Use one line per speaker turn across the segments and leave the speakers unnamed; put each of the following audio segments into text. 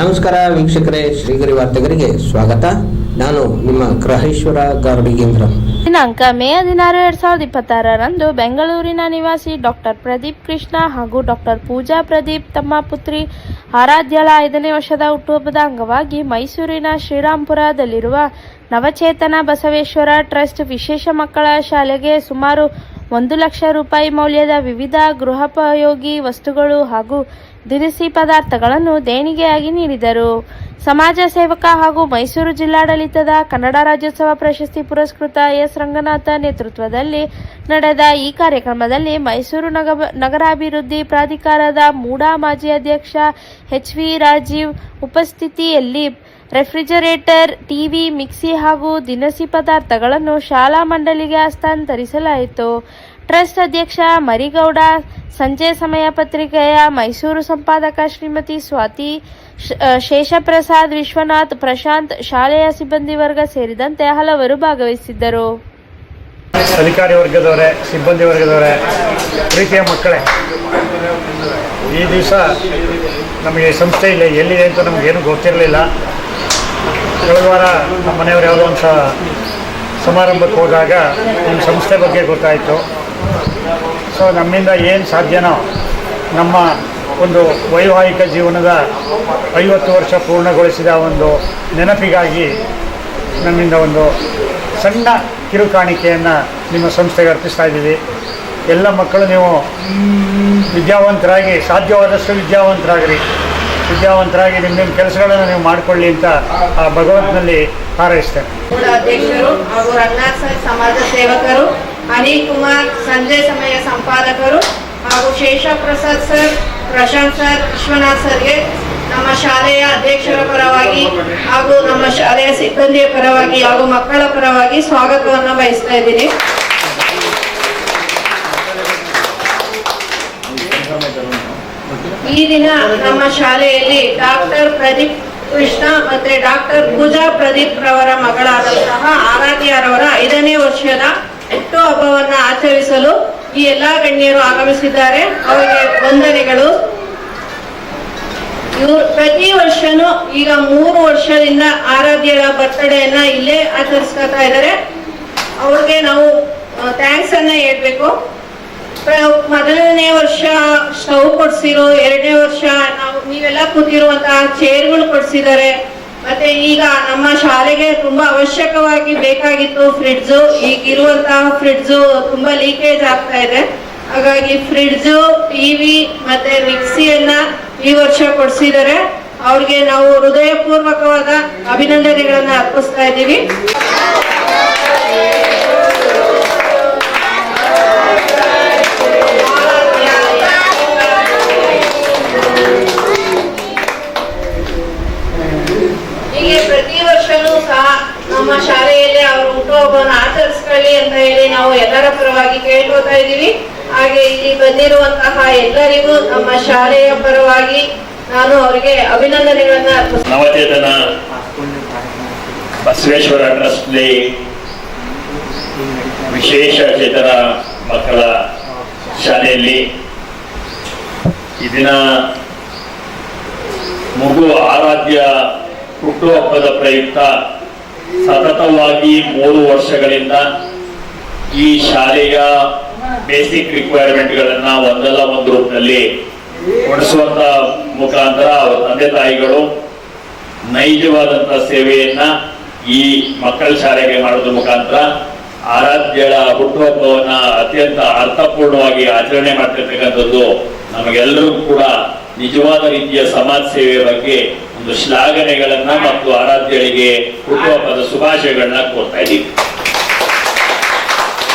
ನಮಸ್ಕಾರ ವೀಕ್ಷಕರೇ, ಶ್ರೀಗರಿ ವಾರ್ತೆಗರಿಗೆ ಸ್ವಾಗತ. ನಾನು ನಿಮ್ಮ ಗ್ರಹೇಶ್ವರ ಗಾರ್ಡಿಗೇಂದ್ರ.
ದಿನಾಂಕ ಮೇ 16, 2026ರಂದು ಬೆಂಗಳೂರಿನ ನಿವಾಸಿ ಡಾಕ್ಟರ್ ಪ್ರದೀಪ್ ಕೃಷ್ಣ ಹಾಗೂ ಡಾಕ್ಟರ್ ಪೂಜಾ ಪ್ರದೀಪ್ ತಮ್ಮ ಪುತ್ರಿ ಆರಾಧ್ಯಳ 5ನೇ ವರ್ಷದ ಹುಟ್ಟುಹಬ್ಬದ ಅಂಗವಾಗಿ ಮೈಸೂರಿನ ಶ್ರೀರಾಂಪುರದಲ್ಲಿರುವ ನವಚೇತನ ಬಸವೇಶ್ವರ ಟ್ರಸ್ಟ್ ವಿಶೇಷ ಮಕ್ಕಳ ಶಾಲೆಗೆ ಸುಮಾರು 1 ಲಕ್ಷ ರೂಪಾಯಿ ಮೌಲ್ಯದ ವಿವಿಧ ಗೃಹೋಪಯೋಗಿ ವಸ್ತುಗಳು ಹಾಗೂ ದಿನಸಿ ಪದಾರ್ಥಗಳನ್ನು ದೇಣಿಗೆಯಾಗಿ ನೀಡಿದರು. ಸಮಾಜ ಸೇವಕ ಹಾಗೂ ಮೈಸೂರು ಜಿಲ್ಲಾಡಳಿತದ ಕನ್ನಡ ರಾಜ್ಯೋತ್ಸವ ಪ್ರಶಸ್ತಿ ಪುರಸ್ಕೃತ ಎಸ್ ರಂಗನಾಥ ನೇತೃತ್ವದಲ್ಲಿ ನಡೆದ ಈ ಕಾರ್ಯಕ್ರಮದಲ್ಲಿ ಮೈಸೂರು ನಗರಾಭಿವೃದ್ಧಿ ಪ್ರಾಧಿಕಾರದ ಮೂಡಾ ಮಾಜಿ ಅಧ್ಯಕ್ಷ ಎಚ್ ವಿ ರಾಜೀವ್ ಉಪಸ್ಥಿತಿಯಲ್ಲಿ ರೆಫ್ರಿಜರೇಟರ್, ಟಿವಿ, ಮಿಕ್ಸಿ ಹಾಗೂ ದಿನಸಿ ಪದಾರ್ಥಗಳನ್ನು ಶಾಲಾ ಮಂಡಳಿಗೆ ಹಸ್ತಾಂತರಿಸಲಾಯಿತು. ಟ್ರಸ್ಟ್ ಅಧ್ಯಕ್ಷ ಮರಿಗೌಡ, ಸಂಜೆ ಸಮಯ ಪತ್ರಿಕೆಯ ಮೈಸೂರು ಸಂಪಾದಕ ಶ್ರೀಮತಿ ಸ್ವಾತಿ, ಶೇಷಪ್ರಸಾದ್, ವಿಶ್ವನಾಥ್, ಪ್ರಶಾಂತ್, ಶಾಲೆಯ ಸಿಬ್ಬಂದಿ ವರ್ಗ ಸೇರಿದಂತೆ ಹಲವರು ಭಾಗವಹಿಸಿದ್ದರು.
ಅಧಿಕಾರಿ ವರ್ಗದವರೇ, ಸಿಬ್ಬಂದಿ ವರ್ಗದವರೇ, ಪ್ರೀತಿಯ ಮಕ್ಕಳೇ, ಈ ದಿವಸ ನಮಗೆ ಸಂಸ್ಥೆ ಇಲ್ಲ ಎಲ್ಲಿದೆ ಅಂತ ನಮಗೇನು ಗೊತ್ತಿರಲಿಲ್ಲ. ಕಳೆದ ವಾರ ನಮ್ಮ ಮನೆಯವರು ಯಾವುದೋ ಒಂದು ಸಮಾರಂಭಕ್ಕೆ ಹೋದಾಗ ನಿಮ್ಮ ಸಂಸ್ಥೆ ಬಗ್ಗೆ ಗೊತ್ತಾಯಿತು. ಸೊ ನಮ್ಮಿಂದ ಏನು ಸಾಧ್ಯನೋ ನಮ್ಮ ಒಂದು ವೈವಾಹಿಕ ಜೀವನದ 50 ವರ್ಷ ಪೂರ್ಣಗೊಳಿಸಿದ ಒಂದು ನೆನಪಿಗಾಗಿ ನಮ್ಮಿಂದ ಒಂದು ಸಣ್ಣ ಕಿರುಕಾಣಿಕೆಯನ್ನು ನಿಮ್ಮ ಸಂಸ್ಥೆಗೆ ಅರ್ಪಿಸ್ತಾ ಇದ್ದೀವಿ. ಎಲ್ಲ ಮಕ್ಕಳು ನೀವು ವಿದ್ಯಾವಂತರಾಗಿ, ಸಾಧ್ಯವಾದಷ್ಟು ವಿದ್ಯಾವಂತರಾಗಿ ನಿಮ್ಮ ಕೆಲಸಗಳನ್ನು ನೀವು ಮಾಡಿಕೊಳ್ಳಿ ಅಂತ ಆ ಭಗವಂತನಲ್ಲಿ ಹಾರೈಸ್ತೇನೆ.
ಅಧ್ಯಕ್ಷರು ಹಾಗೂ ರಂಗನಾಥ್ ಸರ್ ಸಮಾಜ ಸೇವಕರು, ಅನಿಲ್ ಕುಮಾರ್ ಸಂಜೆ ಸಮಯ ಸಂಪಾದಕರು ಹಾಗೂ ಶೇಷಪ್ರಸಾದ್ ಸರ್, ಪ್ರಶಾಂತ್ ಸರ್, ವಿಶ್ವನಾಥ್ ಸರ್ಗೆ ನಮ್ಮ ಶಾಲೆಯ ಅಧ್ಯಕ್ಷರ ಪರವಾಗಿ ಹಾಗೂ ನಮ್ಮ ಶಾಲೆಯ ಸಿಬ್ಬಂದಿಯ ಪರವಾಗಿ ಹಾಗೂ ಮಕ್ಕಳ ಪರವಾಗಿ ಸ್ವಾಗತವನ್ನು ಬಯಸ್ತಾ ಇದ್ದೀನಿ. ಈ ದಿನ ನಮ್ಮ ಶಾಲೆಯಲ್ಲಿ ಡಾಕ್ಟರ್ ಪ್ರದೀಪ್ ಕೃಷ್ಣ ಮತ್ತೆ ಡಾಕ್ಟರ್ ಪೂಜಾ ಪ್ರದೀಪ್ ರವರ ಮಗಳಾದಂತಹ ಆರಾಧ್ಯರವರ 5ನೇ ವರ್ಷದ ಹುಟ್ಟುಹಬ್ಬವನ್ನು ಆಚರಿಸಲು ಈ ಎಲ್ಲಾ ಗಣ್ಯರು ಆಗಮಿಸಿದ್ದಾರೆ. ಅವರಿಗೆ ವಂದನೆಗಳು. ಇವರು ಪ್ರತಿ ವರ್ಷನೂ ಈಗ 3 ವರ್ಷದಿಂದ ಆರಾಧ್ಯರ ಬರ್ತ್ಡೇಯನ್ನ ಇಲ್ಲೇ ಆಚರಿಸ್ಕೊತಾ ಇದ್ದಾರೆ. ಅವ್ರಿಗೆ ನಾವು ಥ್ಯಾಂಕ್ಸ್ ಅನ್ನ ಹೇಳ್ಬೇಕು. ಮೊದಲನೇ ವರ್ಷ ಸ್ಟವ್ ಕೊಡ್ಸಿರೋ, 2ನೇ ವರ್ಷ ನೀವೆಲ್ಲ ಕೂತಿರುವಂತಹ ಚೇರ್ಗಳು ಕೊಡ್ಸಿದ್ದಾರೆ. ಮತ್ತೆ ಈಗ ನಮ್ಮ ಶಾಲೆಗೆ ತುಂಬಾ ಅವಶ್ಯಕವಾಗಿ ಬೇಕಾಗಿತ್ತು ಫ್ರಿಡ್ಜು. ಈಗಿರುವಂತಹ ಫ್ರಿಡ್ಜು ತುಂಬಾ ಲೀಕೇಜ್ ಆಗ್ತಾ ಇದೆ. ಹಾಗಾಗಿ ಫ್ರಿಡ್ಜು, ಟಿವಿ ಮತ್ತೆ ಮಿಕ್ಸಿಯನ್ನ ಈ ವರ್ಷ ಕೊಡ್ಸಿದ್ದಾರೆ. ಅವ್ರಿಗೆ ನಾವು ಹೃದಯಪೂರ್ವಕವಾದ ಅಭಿನಂದನೆಗಳನ್ನ ಅರ್ಪಿಸ್ತಾ ಇದ್ದೀವಿ. ಪ್ರತಿ ವರ್ಷನೂ ಸಹ ನಮ್ಮ ಶಾಲೆಯಲ್ಲಿ ಅವರು ಹುಟ್ಟುಹಬ್ಬವನ್ನು ಆಚರಿಸ್ಕೊಳ್ಳಿ ಅಂತ ಹೇಳಿ ನಾವು ಎಲ್ಲರ ಪರವಾಗಿ ಕೇಳ್ಕೊತಾ ಇದ್ದೀವಿ. ಹಾಗೆ ಇಲ್ಲಿ ಬಂದಿರುವಂತಹ ಎಲ್ಲರಿಗೂ ನಮ್ಮ ಶಾಲೆಯ ಪರವಾಗಿ ನಾನು ಅವರಿಗೆ ಅಭಿನಂದನೆಗಳನ್ನ ಅರ್ಪಿಸ್ತೀನಿ.
ನವಚೇತನ ಬಸವೇಶ್ವರ ಟ್ರಸ್ಟ್ಲಿ ವಿಶೇಷ ಚೇತನ ಮಕ್ಕಳ ಶಾಲೆಯಲ್ಲಿ ಈ ದಿನ ಮಗು ಆರಾಧ್ಯ ಹುಟ್ಟುಹಬ್ಬದ ಪ್ರಯುಕ್ತ ಸತತವಾಗಿ 3 ವರ್ಷಗಳಿಂದ ಈ ಶಾಲೆಯ ಬೇಸಿಕ್ ರಿಕ್ವೈರ್ಮೆಂಟ್ಗಳನ್ನ ಒಂದಲ್ಲ ಒಂದು ರೂಪದಲ್ಲಿ ಕೊಡಿಸುವಂತ ಮುಖಾಂತರ ಅವರ ತಂದೆ ತಾಯಿಗಳು ನೈಜವಾದಂತ ಸೇವೆಯನ್ನ ಈ ಮಕ್ಕಳ ಶಾಲೆಗೆ ಮಾಡೋದ್ರ ಮುಖಾಂತರ ಆರಾಧ್ಯಳ ಹುಟ್ಟುಹಬ್ಬವನ್ನ ಅತ್ಯಂತ ಅರ್ಥಪೂರ್ಣವಾಗಿ ಆಚರಣೆ ಮಾಡ್ತಿರ್ತಕ್ಕಂಥದ್ದು ನಮಗೆಲ್ಲರಿಗೂ ಕೂಡ ನಿಜವಾದ ರೀತಿಯ ಸಮಾಜ ಸೇವೆಯ ಬಗ್ಗೆ ಒಂದು ಶ್ಲಾಘನೆಗಳನ್ನ ಮತ್ತು ಆರಾಧ್ಯಳಿಗೆ ಹುಟ್ಟುಹಬ್ಬದ ಶುಭಾಶಯಗಳನ್ನ ಕೋರ್ತಾ ಇದ್ದೀವಿ.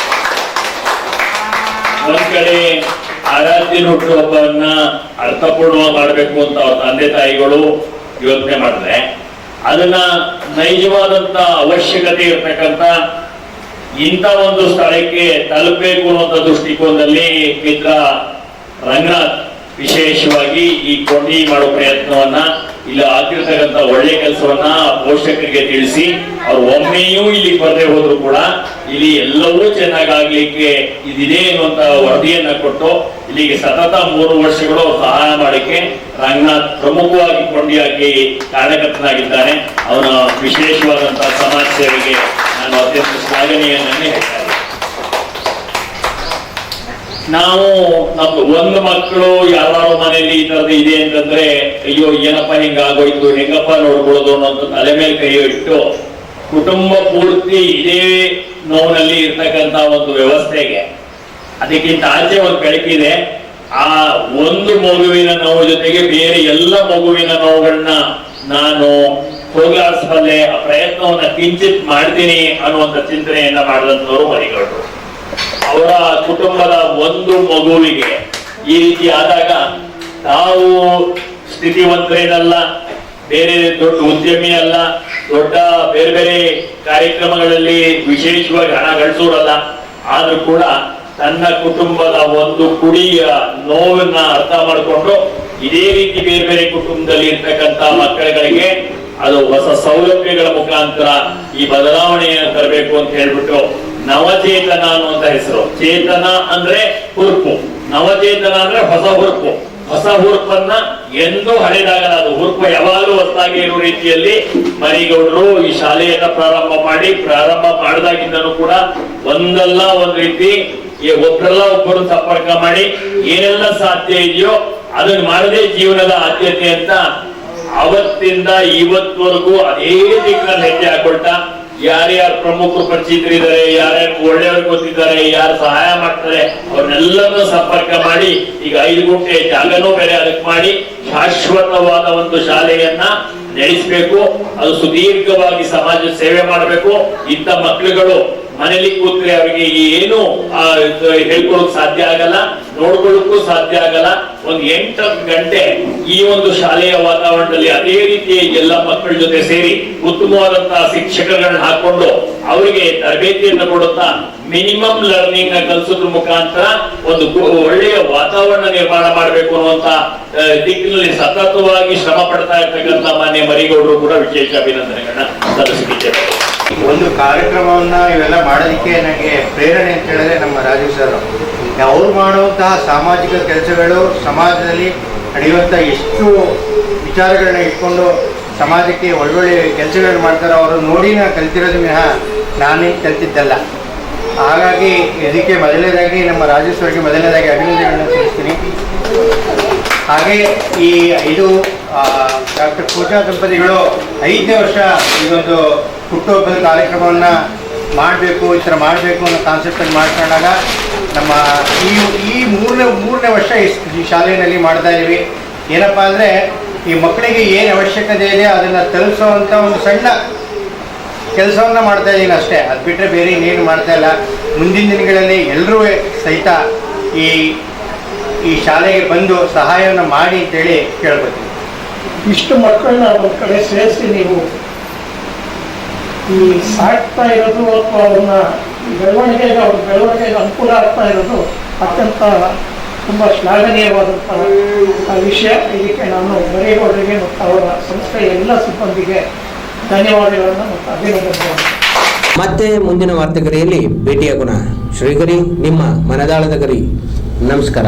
ಒಂದ್ ಕಡೆ ಆರಾಧ್ಯನ ಹುಟ್ಟುಹಬ್ಬವನ್ನ ಅರ್ಥಪೂರ್ಣವಾಗಿ ಮಾಡಬೇಕು ಅಂತ ಅವ್ರ ತಂದೆ ತಾಯಿಗಳು ಯೋಚನೆ ಮಾಡಿದ್ರೆ, ಅದನ್ನ ನೈಜವಾದಂತ ಅವಶ್ಯಕತೆ ಇರ್ತಕ್ಕಂಥ ಇಂಥ ಒಂದು ಸ್ಥಳಕ್ಕೆ ತಲುಪಬೇಕು ಅನ್ನುವಂಥ ದೃಷ್ಟಿಕೋನದಲ್ಲಿ ಮಿತ್ರ ರಂಗನಾಥ್ ವಿಶೇಷವಾಗಿ ಈ ಕೊಂಡಿ ಮಾಡೋ ಪ್ರಯತ್ನವನ್ನ, ಇಲ್ಲಿ ಆಗಿರ್ತಕ್ಕಂಥ ಒಳ್ಳೆ ಕೆಲಸವನ್ನ ಪೋಷಕರಿಗೆ ತಿಳಿಸಿ ಅವ್ರು ಒಮ್ಮೆಯೂ ಇಲ್ಲಿ ಬರದೆ ಹೋದ್ರು ಕೂಡ ಇಲ್ಲಿ ಎಲ್ಲವೂ ಚೆನ್ನಾಗಾಗ್ಲಿಕ್ಕೆ ಇದಿದೆ ಅನ್ನುವಂತ ವರದಿಯನ್ನ ಕೊಟ್ಟು ಇಲ್ಲಿಗೆ ಸತತ 3 ವರ್ಷಗಳು ಸಹಾಯ ಮಾಡಕ್ಕೆ ರಂಗನಾಥ್ ಪ್ರಮುಖವಾಗಿ ಕೊಂಡಿಯಾಗಿ ಕಾರಣಕರ್ತನಾಗಿದ್ದಾನೆ. ಅವನ ವಿಶೇಷವಾದಂತಹ ಸಮಾಜ ಸೇವೆಗೆ ನಾನು ಅತ್ಯಂತ ಶ್ಲಾಘನೀಯನನ್ನೇ ಹೇಳ್ತೇನೆ. ನಾವು ನಮ್ದು ಒಂದು ಮಕ್ಕಳು ಯಾರು ಮನೆಯಲ್ಲಿ ಈ ತರದ್ದು ಇದೆ ಅಂತಂದ್ರೆ ಅಯ್ಯೋ ಏನಪ್ಪ ಹಿಂಗಾಗೋಯ್ತು ಹೆಂಗಪ್ಪ ನೋಡ್ಕೊಳ್ಳೋದು ಅನ್ನೋ ತಲೆ ಮೇಲೆ ಕೈ ಇಟ್ಟು ಕುಟುಂಬ ಪೂರ್ತಿ ಇದೇ ನೋವಿನಲ್ಲಿ ಇರ್ತಕ್ಕಂತ ಒಂದು ವ್ಯವಸ್ಥೆಗೆ ಅದಕ್ಕಿಂತ ಆಚೆ ಒಂದು ಬೆಳಕಿದೆ. ಆ ಒಂದು ಮಗುವಿನ ನೋವು ಜೊತೆಗೆ ಬೇರೆ ಎಲ್ಲ ಮಗುವಿನ ನೋವುಗಳನ್ನ ನಾನು ಹೋಗಲಾಡಿಸಬಲ್ಲೆ, ಆ ಪ್ರಯತ್ನವನ್ನ ಕಿಂಚಿತ್ ಮಾಡ್ತೀನಿ ಅನ್ನುವಂಥ ಚಿಂತನೆಯನ್ನ ಮಾಡಿದಂಥವ್ರು ಮರಿಗೌಡರು. ಅವರ ಕುಟುಂಬದ ಒಂದು ಮಗುವಿಗೆ ಈ ರೀತಿ ಆದಾಗ ತಾವು ಸ್ಥಿತಿವಂತರೇನಲ್ಲ, ಬೇರೆ ದೊಡ್ಡ ಉದ್ಯಮಿ ಅಲ್ಲ, ದೊಡ್ಡ ಬೇರೆ ಬೇರೆ ಕಾರ್ಯಕ್ರಮಗಳಲ್ಲಿ ವಿಶೇಷವಾಗಿ ಹಣ ಗಳಿಸೋರಲ್ಲ, ಆದ್ರೂ ಕೂಡ ತನ್ನ ಕುಟುಂಬದ ಒಂದು ಕುಡಿಯ ನೋವನ್ನ ಅರ್ಥ ಮಾಡಿಕೊಂಡು ಇದೇ ರೀತಿ ಬೇರೆ ಬೇರೆ ಕುಟುಂಬದಲ್ಲಿ ಇರ್ತಕ್ಕಂಥ ಮಕ್ಕಳುಗಳಿಗೆ ಅದು ಹೊಸ ಸೌಲಭ್ಯಗಳ ಮುಖಾಂತರ ಈ ಬದಲಾವಣೆಯನ್ನು ತರಬೇಕು ಅಂತ ಹೇಳ್ಬಿಟ್ಟು ನವಚೇತನ ಅನ್ನುವಂತ ಹೆಸರು. ಚೇತನ ಅಂದ್ರೆ ಹುರುಪು, ನವಚೇತನ ಅಂದ್ರೆ ಹೊಸ ಹುರುಪು. ಹೊಸ ಹುರುಪನ್ನ ಎಂದೂ ಹಳೆದಾಗಲ್ಲ, ಅದು ಹುರುಪು ಯಾವಾಗಲೂ ಹೊಸದಾಗಿ ಇರುವ ರೀತಿಯಲ್ಲಿ ಮರಿಗೌಡರು ಈ ಶಾಲೆಯನ್ನ ಪ್ರಾರಂಭ ಮಾಡಿದಾಗಿಂದನೂ ಕೂಡ ಒಂದಲ್ಲ ಒಂದ್ ರೀತಿ ಒಬ್ಬರೆಲ್ಲ ಒಬ್ಬರು ಸಂಪರ್ಕ ಮಾಡಿ ಏನೆಲ್ಲ ಸಾಧ್ಯ ಇದೆಯೋ ಅದನ್ನ ಮಾಡದೇ ಜೀವನದ ಆದ್ಯತೆ ಅಂತ ಅವತ್ತಿಂದ ಇವತ್ತವರೆಗೂ ಅದೇ ದಿಕ್ಕಿನಲ್ಲಿ ಹೆಜ್ಜೆ ಹಾಕೊಳ್ತಾ ಯಾರ್ಯಾರು ಪ್ರಮುಖರು ಪರಿಚಿತರಿದ್ದಾರೆ, ಯಾರ್ಯಾರು ಒಳ್ಳೆಯವರು ಗೊತ್ತಿದ್ದಾರೆ, ಯಾರು ಸಹಾಯ ಮಾಡ್ತಾರೆ ಅವ್ರನ್ನೆಲ್ಲರನ್ನೂ ಸಂಪರ್ಕ ಮಾಡಿ ಈಗ 5 ಗುಂಟೆ ಜಾಗನೂ ಬೇರೆ ಅದಕ್ಕೆ ಮಾಡಿ ಶಾಶ್ವತವಾದ ಒಂದು ಶಾಲೆಯನ್ನ ನಡೆಸಬೇಕು. ಅದು ಸುದೀರ್ಘವಾಗಿ ಸಮಾಜ ಸೇವೆ ಮಾಡಬೇಕು. ಇಂಥ ಮಕ್ಕಳುಗಳು ಮನೇಲಿ ಕೂತ್ರೆ ಅವರಿಗೆ ಏನು ಹೇಳ್ಕೊಳ್ಳೋಕ್ ಸಾಧ್ಯ ಆಗಲ್ಲ, ನೋಡ್ಕೊಳ್ಳೋಕ್ಕೂ ಸಾಧ್ಯ ಆಗಲ್ಲ. ಒಂದು 8 ಗಂಟೆ ಈ ಒಂದು ಶಾಲೆಯ ವಾತಾವರಣದಲ್ಲಿ ಅದೇ ರೀತಿ ಎಲ್ಲ ಮಕ್ಕಳ ಜೊತೆ ಸೇರಿ ಉತ್ತಮವಾದಂತಹ ಶಿಕ್ಷಕಗಳನ್ನ ಹಾಕೊಂಡು ಅವರಿಗೆ ತರಬೇತಿಯನ್ನು ಕೊಡುತ್ತಾ ಮಿನಿಮಮ್ ಲರ್ನಿಂಗ್ ನ ಕಲಿಸೋದ್ರ ಮುಖಾಂತರ ಒಂದು ಒಳ್ಳೆಯ ವಾತಾವರಣ ನಿರ್ಮಾಣ ಮಾಡಬೇಕು ಅನ್ನುವಂತ ದಿಕ್ಕಿನಲ್ಲಿ ಸತತವಾಗಿ ಶ್ರಮ ಪಡ್ತಾ ಇರ್ತಕ್ಕಂಥ ಮಾನ್ಯ ಮರಿಗೌಡರು ಕೂಡ ವಿಶೇಷ ಅಭಿನಂದನೆಗಳನ್ನ ಸಲ್ಲಿಸುತ್ತಿದ್ದೇವೆ.
ಒಂದು ಕಾರ್ಯಕ್ರಮವನ್ನ ಇವೆಲ್ಲ ಮಾಡೋದಕ್ಕೆ ನನಗೆ ಪ್ರೇರಣೆ ಅಂತ ಹೇಳಿದ್ರೆ ನಮ್ಮ ರಾಜೀವ್ ಸರ್. ಅವ್ರು ಮಾಡುವಂತಹ ಸಾಮಾಜಿಕ ಕೆಲಸಗಳು, ಸಮಾಜದಲ್ಲಿ ನಡೆಯುವಂಥ ಎಷ್ಟು ವಿಚಾರಗಳನ್ನ ಇಟ್ಕೊಂಡು ಸಮಾಜಕ್ಕೆ ಒಳ್ಳೊಳ್ಳೆ ಕೆಲಸಗಳು ಮಾಡ್ತಾರೆ, ಅವರು ನೋಡಿ ನಾನು ಕಲ್ತಿರೋದು ವಿನಃ ನಾನೇ ಕಲ್ತಿದ್ದಲ್ಲ. ಹಾಗಾಗಿ ಇದಕ್ಕೆ ಮೊದಲನೇದಾಗಿ ನಮ್ಮ ರಾಜೀವ್ ಸರ್ಗೆ ಮೊದಲನೇದಾಗಿ ಅಭಿನಂದನೆಗಳನ್ನ ತಿಳಿಸ್ತೀನಿ. ಹಾಗೆ ಇದು ಡಾಕ್ಟರ್ ಪೂಜಾ ದಂಪತಿಗಳು 5ನೇ ವರ್ಷ ಇದೊಂದು ಹುಟ್ಟುಹಬ್ಬದ ಕಾರ್ಯಕ್ರಮವನ್ನು ಮಾಡಬೇಕು, ಈ ಥರ ಮಾಡಬೇಕು ಅನ್ನೋ ಕಾನ್ಸೆಪ್ಟನ್ನು ಮಾಡ್ಕೊಂಡಾಗ ನಮ್ಮ ಈ ಮೂರನೇ ವರ್ಷ ಈ ಶಾಲೆಯಲ್ಲಿ ಮಾಡ್ತಾ ಇದ್ದೀವಿ. ಏನಪ್ಪ ಅಂದರೆ ಈ ಮಕ್ಕಳಿಗೆ ಏನು ಅವಶ್ಯಕತೆ ಇದೆ ಅದನ್ನು ತಲುಪಿಸೋವಂಥ ಒಂದು ಸಣ್ಣ ಕೆಲಸವನ್ನು ಮಾಡ್ತಾ ಇದ್ದೀನಿ ಅಷ್ಟೇ. ಅದು ಬಿಟ್ಟರೆ ಬೇರೆ ಇನ್ನೇನು ಮಾಡ್ತಾ ಇಲ್ಲ. ಮುಂದಿನ ದಿನಗಳಲ್ಲಿ ಎಲ್ಲರೂ ಸಹಿತ ಈ ಶಾಲೆಗೆ ಬಂದು ಸಹಾಯವನ್ನು ಮಾಡಿ ಅಂತೇಳಿ ಕೇಳ್ಕೊತೀನಿ.
ಇಷ್ಟು ಮಕ್ಕಳನ್ನ ಒಂದು ಕಡೆ ಸೇರಿಸಿ ನೀವು ಈ ಸಾಕ್ತಾ ಇರೋದು ಅಥವಾ ಅವ್ರ ಬೆಳವಣಿಗೆಗೆ ಅನುಕೂಲ ಆಗ್ತಾ ಇರೋದು ಅತ್ಯಂತ ತುಂಬ ಶ್ಲಾಘನೀಯವಾದಂಥ ವಿಷಯ. ಇದಕ್ಕೆ ನಾನು ಮರಿಗೌಡರಿಗೆ ಮತ್ತು ಅವರ ಸಂಸ್ಥೆಯ ಎಲ್ಲ ಸಿಬ್ಬಂದಿಗೆ ಧನ್ಯವಾದಗಳನ್ನು ಮತ್ತು ಅಭಿನಂದನೆಗಳನ್ನು.
ಮತ್ತೆ ಮುಂದಿನ ವಾರ್ತೆಗರಿಯಲ್ಲಿ ಭೇಟಿಯಾಗೋಣ. ಶ್ರೀಗರಿ, ನಿಮ್ಮ ಮನದಾಳದ ಗರಿ. ನಮಸ್ಕಾರ.